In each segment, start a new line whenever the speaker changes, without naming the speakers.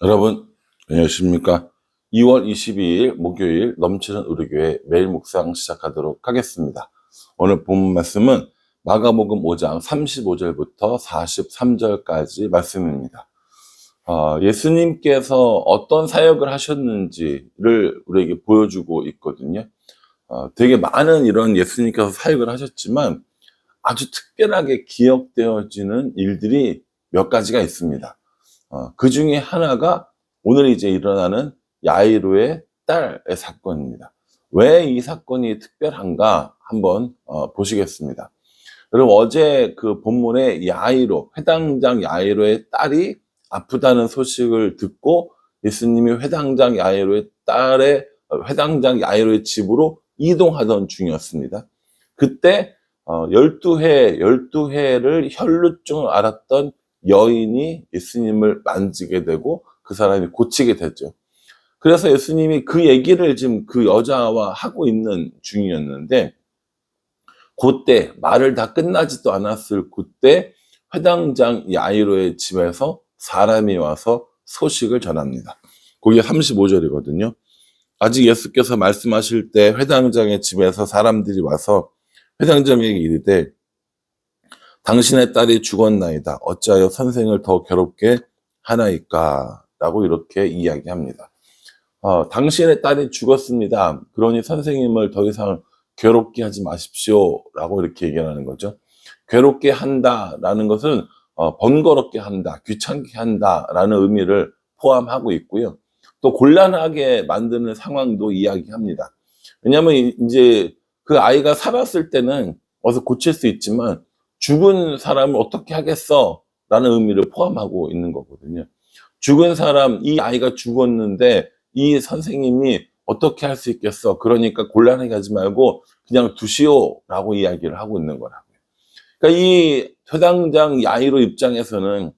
여러분, 안녕하십니까? 2월 22일 목요일 넘치는 우리교회 매일 묵상 시작하도록 하겠습니다. 오늘 본 말씀은 마가복음 5장 35절부터 43절까지 말씀입니다. 예수님께서 어떤 사역을 하셨는지를 우리에게 보여주고 있거든요. 되게 많은 이런 예수님께서 사역을 하셨지만 아주 특별하게 기억되어지는 일들이 몇 가지가 있습니다. 그 중에 하나가 오늘 이제 일어나는 야이로의 딸의 사건입니다. 왜 이 사건이 특별한가 한번 보시겠습니다. 여러분, 어제 그 본문에 야이로, 회당장 야이로의 딸이 아프다는 소식을 듣고 예수님이 회당장 야이로의 딸의 회당장 야이로의 집으로 이동하던 중이었습니다. 그때 12회를 혈루증을 앓았던 여인이 예수님을 만지게 되고 그 사람이 고치게 됐죠. 그래서 예수님이 그 얘기를 지금 그 여자와 하고 있는 중이었는데, 그때 말을 다 끝나지도 않았을 그때 회당장 야이로의 집에서 사람이 와서 소식을 전합니다. 그게 35절이거든요. 아직 예수께서 말씀하실 때 회당장의 집에서 사람들이 와서 회당장에게 이르되 당신의 딸이 죽었나이다. 어찌하여 선생을 더 괴롭게 하나이까? 라고 이렇게 이야기합니다. 당신의 딸이 죽었습니다. 그러니 선생님을 더 이상 괴롭게 하지 마십시오. 라고 이렇게 얘기하는 거죠. 괴롭게 한다라는 것은 번거롭게 한다, 귀찮게 한다라는 의미를 포함하고 있고요. 또 곤란하게 만드는 상황도 이야기합니다. 왜냐하면 이제 그 아이가 살았을 때는 어서 고칠 수 있지만 죽은 사람을 어떻게 하겠어? 라는 의미를 포함하고 있는 거거든요. 죽은 사람, 이 아이가 죽었는데 이 선생님이 어떻게 할 수 있겠어? 그러니까 곤란하게 하지 말고 그냥 두시오 라고 이야기를 하고 있는 거라고요. 그러니까 이 회당장 야이로 입장에서는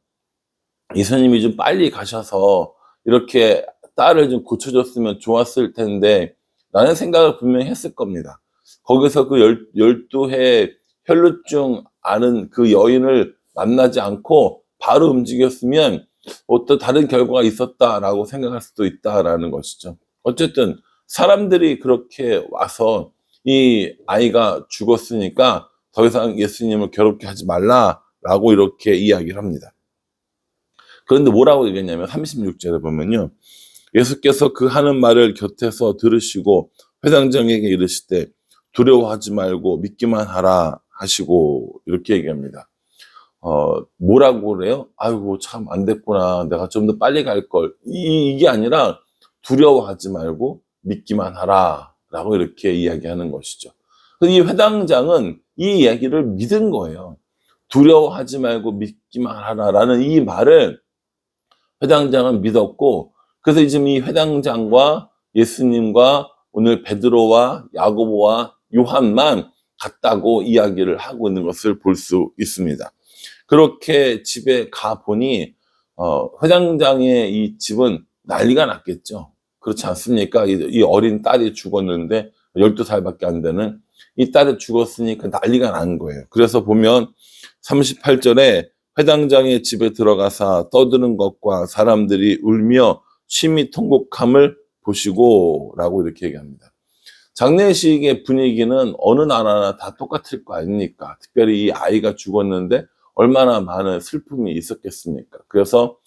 예수님이 좀 빨리 가셔서 이렇게 딸을 좀 고쳐줬으면 좋았을 텐데 라는 생각을 분명히 했을 겁니다. 거기서 그 12해 혈루증 앓은 그 여인을 만나지 않고 바로 움직였으면 어떤 다른 결과가 있었다라고 생각할 수도 있다라는 것이죠. 어쨌든 사람들이 그렇게 와서 이 아이가 죽었으니까 더 이상 예수님을 괴롭게 하지 말라라고 이렇게 이야기를 합니다. 그런데 뭐라고 얘기했냐면 36절에 보면요. 예수께서 그 하는 말을 곁에서 들으시고 회당장에게 이르시되 두려워하지 말고 믿기만 하라 하시고 이렇게 얘기합니다. 뭐라고 그래요? 아이고 참 안 됐구나. 내가 좀 더 빨리 갈 걸. 이게 아니라 두려워하지 말고 믿기만 하라 라고 이렇게 이야기하는 것이죠. 이 회당장은 이 얘기를 믿은 거예요. 두려워하지 말고 믿기만 하라라는 이 말을 회당장은 믿었고, 그래서 지금 이 회당장과 예수님과 오늘 베드로와 야고보와 요한만 갔다고 이야기를 하고 있는 것을 볼 수 있습니다. 그렇게 집에 가 보니 회당장의 이 집은 난리가 났겠죠. 그렇지 않습니까? 이 어린 딸이 죽었는데 12살밖에 안 되는 이 딸이 죽었으니까 난리가 난 거예요. 그래서 보면 38절에 회당장의 집에 들어가사 떠드는 것과 사람들이 울며 심히 통곡함을 보시고 라고 이렇게 얘기합니다. 장례식의 분위기는 어느 나라나 다 똑같을 거 아닙니까? 특별히 이 아이가 죽었는데 얼마나 많은 슬픔이 있었겠습니까? 그래서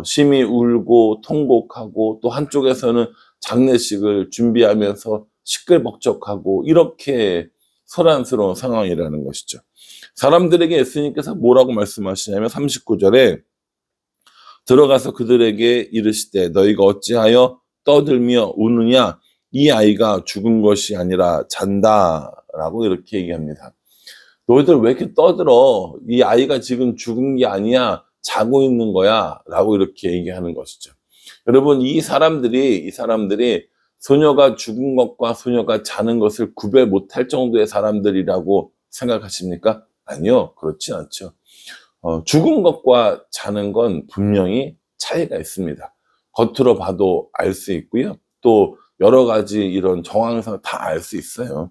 심히 울고 통곡하고 또 한쪽에서는 장례식을 준비하면서 시끌벅적하고 이렇게 소란스러운 상황이라는 것이죠. 사람들에게 예수님께서 뭐라고 말씀하시냐면 39절에 들어가서 그들에게 이르시되 너희가 어찌하여 떠들며 우느냐 이 아이가 죽은 것이 아니라 잔다라고 이렇게 얘기합니다. 너희들 왜 이렇게 떠들어? 이 아이가 지금 죽은 게 아니야. 자고 있는 거야. 라고 이렇게 얘기하는 것이죠. 여러분, 이 사람들이 소녀가 죽은 것과 소녀가 자는 것을 구별 못할 정도의 사람들이라고 생각하십니까? 아니요. 그렇지 않죠. 죽은 것과 자는 건 분명히 차이가 있습니다. 겉으로 봐도 알 수 있고요. 또 여러 가지 이런 정황에서 다 알 수 있어요.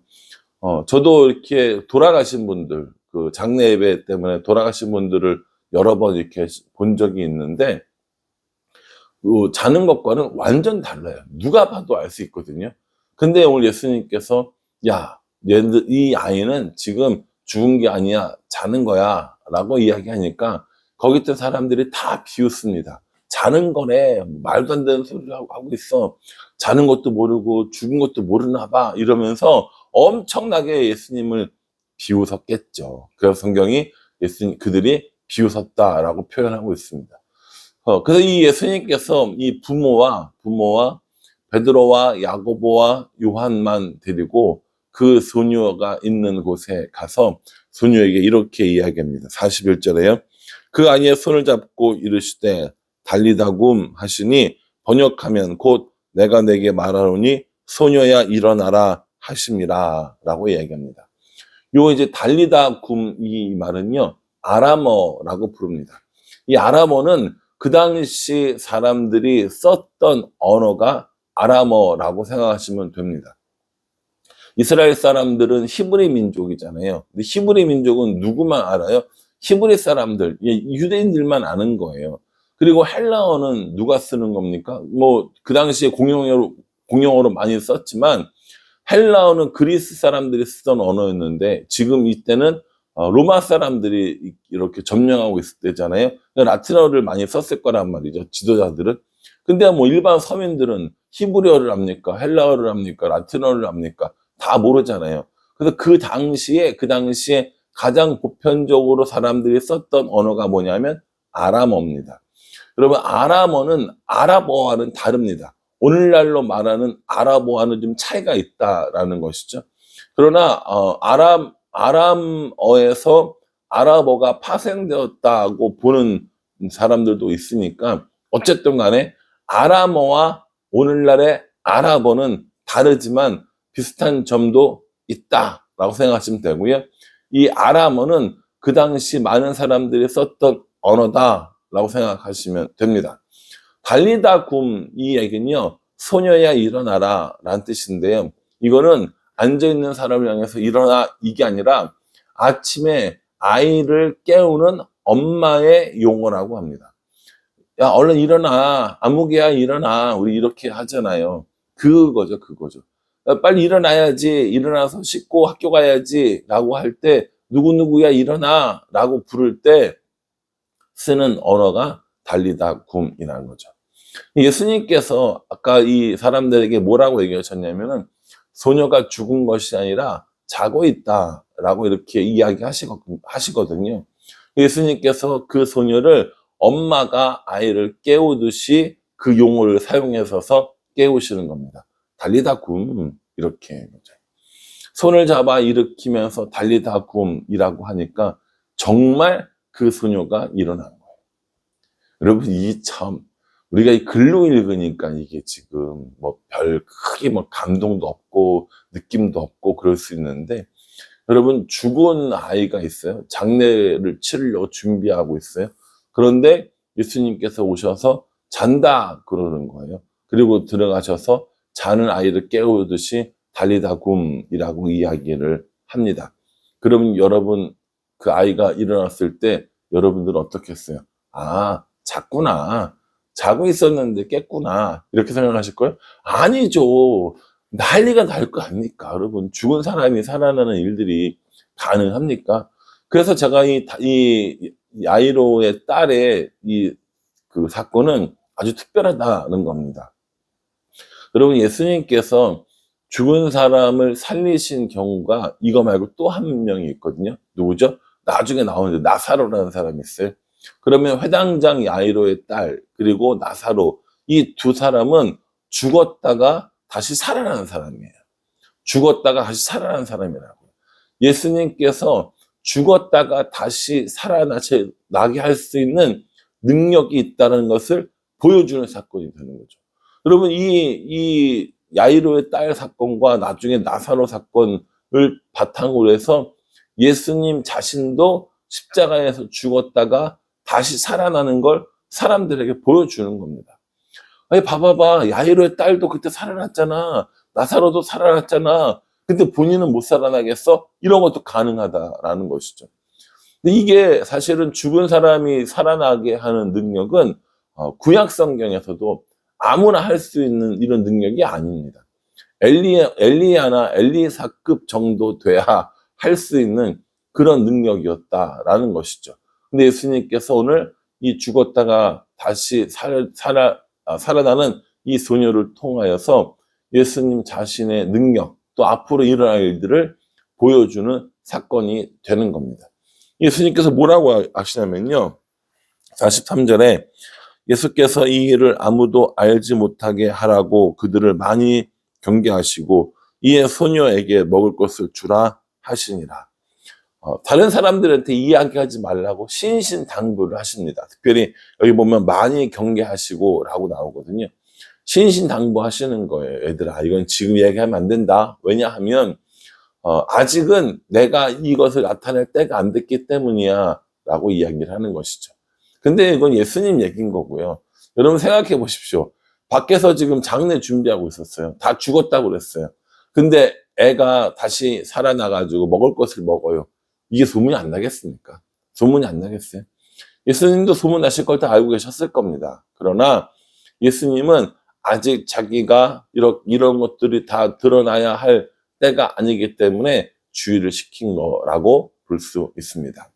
저도 이렇게 돌아가신 분들, 그 장례 예배 때문에 돌아가신 분들을 여러 번 이렇게 본 적이 있는데, 자는 것과는 완전 달라요. 누가 봐도 알 수 있거든요. 근데 오늘 예수님께서 야, 이 아이는 지금 죽은 게 아니야, 자는 거야 라고 이야기하니까 거기 있던 사람들이 다 비웃습니다. 자는 거래, 말도 안 되는 소리를 하고 있어, 자는 것도 모르고 죽은 것도 모르나 봐, 이러면서 엄청나게 예수님을 비웃었겠죠. 그래서 성경이 그들이 비웃었다라고 표현하고 있습니다. 그래서 이 예수님께서 이 부모와 베드로와 야고보와 요한만 데리고 그 소녀가 있는 곳에 가서 소녀에게 이렇게 이야기합니다. 41절에요. 그 아이의 손을 잡고 이르시되 달리다굼 하시니 번역하면 곧 내가 내게 말하노니 소녀야 일어나라 하심이라 라고 이야기합니다. 요 이제 달리다굼 이 말은요, 아람어라고 부릅니다. 이 아람어는 그 당시 사람들이 썼던 언어가 아람어라고 생각하시면 됩니다. 이스라엘 사람들은 히브리 민족이잖아요. 근데 히브리 민족은 누구만 알아요? 히브리 사람들, 유대인들만 아는 거예요. 그리고 헬라어는 누가 쓰는 겁니까? 뭐 그 당시에 공용어로 많이 썼지만 헬라어는 그리스 사람들이 쓰던 언어였는데 지금 이때는 로마 사람들이 이렇게 점령하고 있을 때잖아요. 라틴어를 많이 썼을 거란 말이죠, 지도자들은. 근데 뭐 일반 서민들은 히브리어를 합니까? 헬라어를 합니까? 라틴어를 합니까? 다 모르잖아요. 그래서 그 당시에 가장 보편적으로 사람들이 썼던 언어가 뭐냐면 아람어입니다. 여러분, 아람어는 아랍어와는 다릅니다. 오늘날로 말하는 아랍어와는 좀 차이가 있다라는 것이죠. 그러나 아람어에서 아랍어가 파생되었다고 보는 사람들도 있으니까 어쨌든 간에 아람어와 오늘날의 아랍어는 다르지만 비슷한 점도 있다라고 생각하시면 되고요. 이 아람어는 그 당시 많은 사람들이 썼던 언어다라고 생각하시면 됩니다. 달리다굼 이 얘기는요, 소녀야 일어나라 라는 뜻인데요. 이거는 앉아있는 사람을 향해서 일어나, 이게 아니라 아침에 아이를 깨우는 엄마의 용어라고 합니다. 야, 얼른 일어나, 아무개야 일어나, 우리 이렇게 하잖아요. 그거죠. 야, 빨리 일어나야지, 일어나서 씻고 학교 가야지 라고 할 때 누구누구야 일어나 라고 부를 때 쓰는 언어가 달리다굼이라는 거죠. 예수님께서 아까 이 사람들에게 뭐라고 얘기하셨냐면은 소녀가 죽은 것이 아니라 자고 있다라고 이렇게 이야기하시거든요. 예수님께서 그 소녀를 엄마가 아이를 깨우듯이 그 용어를 사용해서 깨우시는 겁니다. 달리다굼, 이렇게. 손을 잡아 일으키면서 달리다굼이라고 하니까 정말 그 소녀가 일어난 거예요. 여러분, 이 참 우리가 이 글로 읽으니까 이게 지금 뭐 별 크게 뭐 감동도 없고 느낌도 없고 그럴 수 있는데, 여러분, 죽은 아이가 있어요. 장례를 치르려고 준비하고 있어요. 그런데 예수님께서 오셔서 잔다 그러는 거예요. 그리고 들어가셔서 자는 아이를 깨우듯이 달리다굼이라고 이야기를 합니다. 그러면 여러분, 그 아이가 일어났을 때 여러분들은 어떻게 했어요? 아, 잤구나. 자고 있었는데 깼구나. 이렇게 생각하실 거예요? 아니죠. 난리가 날 거 아닙니까? 여러분, 죽은 사람이 살아나는 일들이 가능합니까? 그래서 제가 이 야이로의 딸의 그 사건은 아주 특별하다는 겁니다. 여러분, 예수님께서 죽은 사람을 살리신 경우가 이거 말고 또 한 명이 있거든요. 누구죠? 나중에 나오는데 나사로라는 사람이 있어요. 그러면 회당장 야이로의 딸, 그리고 나사로, 이 두 사람은 죽었다가 다시 살아나는 사람이에요. 죽었다가 다시 살아나는 사람이라고. 예수님께서 죽었다가 다시 살아나게 할 수 있는 능력이 있다는 것을 보여주는 사건이 되는 거죠. 여러분, 이 야이로의 딸 사건과 나중에 나사로 사건을 바탕으로 해서 예수님 자신도 십자가에서 죽었다가 다시 살아나는 걸 사람들에게 보여주는 겁니다. 아니, 봐봐봐. 야이로의 딸도 그때 살아났잖아. 나사로도 살아났잖아. 근데 본인은 못 살아나겠어? 이런 것도 가능하다라는 것이죠. 근데 이게 사실은 죽은 사람이 살아나게 하는 능력은 구약 성경에서도 아무나 할 수 있는 이런 능력이 아닙니다. 엘리야나 엘리사급 정도 돼야 할 수 있는 그런 능력이었다라는 것이죠. 근데 예수님께서 오늘 이 죽었다가 다시 살아나는 이 소녀를 통하여서 예수님 자신의 능력, 또 앞으로 일어날 일들을 보여주는 사건이 되는 겁니다. 예수님께서 뭐라고 하시냐면요, 43절에 예수께서 이 일을 아무도 알지 못하게 하라고 그들을 많이 경계하시고 이에 소녀에게 먹을 것을 주라 하시니라. 다른 사람들한테 이야기하지 말라고 신신당부를 하십니다. 특별히 여기 보면 많이 경계하시고 라고 나오거든요. 신신당부 하시는 거예요. 얘들아, 이건 지금 얘기하면 안 된다. 왜냐하면 아직은 내가 이것을 나타낼 때가 안 됐기 때문이야 라고 이야기를 하는 것이죠. 근데 이건 예수님 얘기인 거고요. 여러분 생각해 보십시오. 밖에서 지금 장례 준비하고 있었어요. 다 죽었다고 그랬어요. 근데 애가 다시 살아나가지고 먹을 것을 먹어요. 이게 소문이 안 나겠습니까? 소문이 안 나겠어요? 예수님도 소문 나실 걸 다 알고 계셨을 겁니다. 그러나 예수님은 아직 자기가 이런 것들이 다 드러나야 할 때가 아니기 때문에 주의를 시킨 거라고 볼 수 있습니다.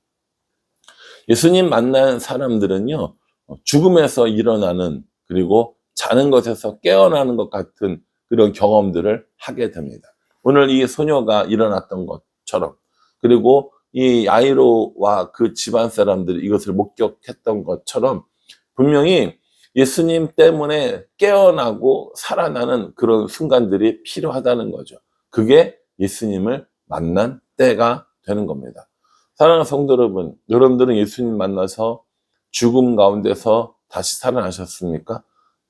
예수님 만난 사람들은요, 죽음에서 일어나는, 그리고 자는 것에서 깨어나는 것 같은 그런 경험들을 하게 됩니다. 오늘 이 소녀가 일어났던 것처럼, 그리고 이 야이로와 그 집안 사람들이 이것을 목격했던 것처럼 분명히 예수님 때문에 깨어나고 살아나는 그런 순간들이 필요하다는 거죠. 그게 예수님을 만난 때가 되는 겁니다. 사랑하는 성도 여러분, 여러분들은 예수님 만나서 죽음 가운데서 다시 살아나셨습니까?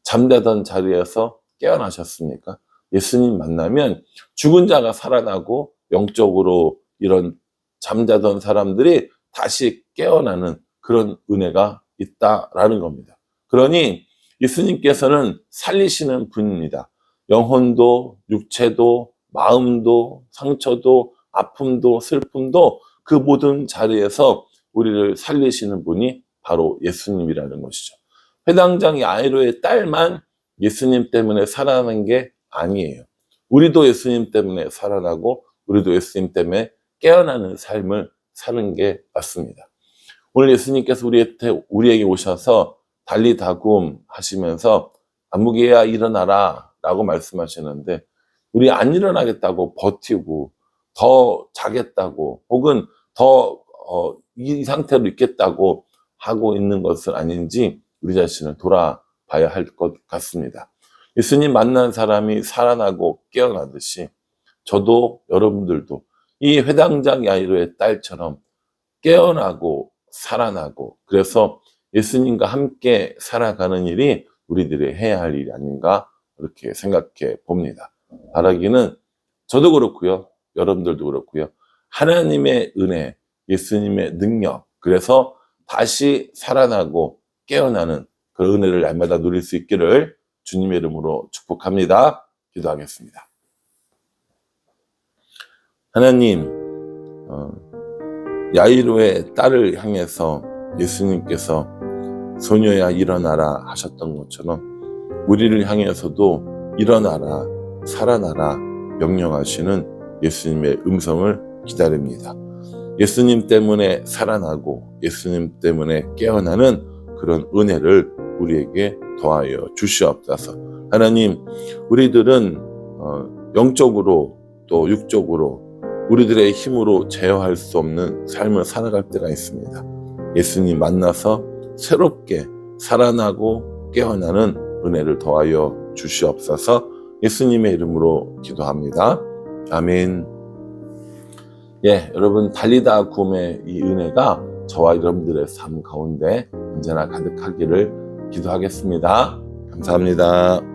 잠자던 자리에서 깨어나셨습니까? 예수님 만나면 죽은 자가 살아나고 영적으로 이런 잠자던 사람들이 다시 깨어나는 그런 은혜가 있다라는 겁니다. 그러니 예수님께서는 살리시는 분입니다. 영혼도 육체도 마음도 상처도 아픔도 슬픔도 그 모든 자리에서 우리를 살리시는 분이 바로 예수님이라는 것이죠. 회당장 야이로의 딸만 예수님 때문에 살아나는 게 아니에요. 우리도 예수님 때문에 살아나고 우리도 예수님 때문에 깨어나는 삶을 사는 게 맞습니다. 오늘 예수님께서 우리에게 오셔서 달리다굼 하시면서 아무개야 일어나라 라고 말씀하시는데, 우리 안 일어나겠다고 버티고 더 자겠다고 혹은 더 이 상태로 있겠다고 하고 있는 것은 아닌지 우리 자신을 돌아봐야 할 것 같습니다. 예수님 만난 사람이 살아나고 깨어나듯이 저도 여러분들도 이 회당장 야이로의 딸처럼 깨어나고 살아나고, 그래서 예수님과 함께 살아가는 일이 우리들이 해야 할 일이 아닌가 그렇게 생각해 봅니다. 바라기는 저도 그렇고요, 여러분들도 그렇고요, 하나님의 은혜, 예수님의 능력, 그래서 다시 살아나고 깨어나는 그 은혜를 날마다 누릴 수 있기를 주님의 이름으로 축복합니다. 기도하겠습니다. 하나님, 야이로의 딸을 향해서 예수님께서 소녀야 일어나라 하셨던 것처럼 우리를 향해서도 일어나라, 살아나라 명령하시는 예수님의 음성을 기다립니다. 예수님 때문에 살아나고 예수님 때문에 깨어나는 그런 은혜를 우리에게 더하여 주시옵소서. 하나님, 우리들은 영적으로 또 육적으로 우리들의 힘으로 제어할 수 없는 삶을 살아갈 때가 있습니다. 예수님 만나서 새롭게 살아나고 깨어나는 은혜를 더하여 주시옵소서. 예수님의 이름으로 기도합니다. 아멘. 여러분, 달리다굼의 이 은혜가 저와 여러분들의 삶 가운데 언제나 가득하기를 기도하겠습니다. 감사합니다.